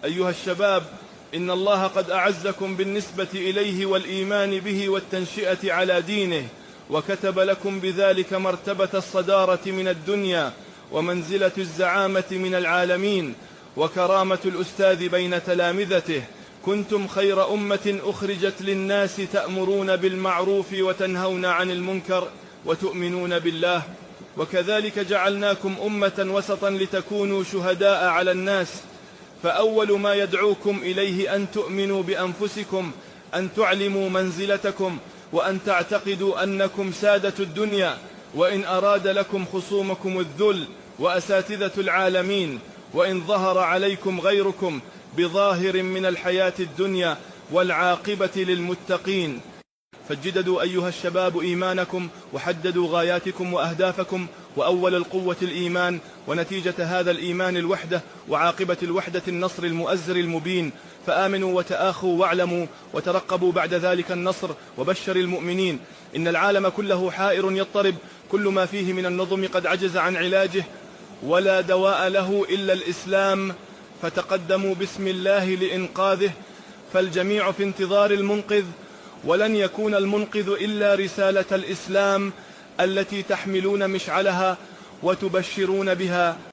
أيها الشباب، إن الله قد أعزكم بالنسبة إليه والإيمان به والتنشئة على دينه، وكتب لكم بذلك مرتبة الصدارة من الدنيا، ومنزلة الزعامة من العالمين، وكرامة الأستاذ بين تلامذته. كنتم خير أمة أخرجت للناس، تأمرون بالمعروف وتنهون عن المنكر وتؤمنون بالله. وكذلك جعلناكم أمة وسطا لتكونوا شهداء على الناس. فأول ما يدعوكم إليه أن تؤمنوا بأنفسكم، أن تعلموا منزلتكم، وأن تعتقدوا أنكم سادة الدنيا، وإن أراد لكم خصومكم الذل وأساتذة العالمين، وإن ظهر عليكم غيركم بظاهر من الحياة الدنيا، والعاقبة للمتقين. فجددوا أيها الشباب إيمانكم، وحددوا غاياتكم وأهدافكم، وأول القوة الإيمان، ونتيجة هذا الإيمان الوحدة، وعاقبة الوحدة النصر المؤزر المبين. فآمنوا وتآخوا واعلموا، وترقبوا بعد ذلك النصر، وبشر المؤمنين. إن العالم كله حائر يضطرب، كل ما فيه من النظم قد عجز عن علاجه، ولا دواء له إلا الإسلام، فتقدموا بسم الله لإنقاذه. فالجميع في انتظار المنقذ، ولن يكون المنقذ إلا رسالة الإسلام التي تحملون مشعلها وتبشرون بها.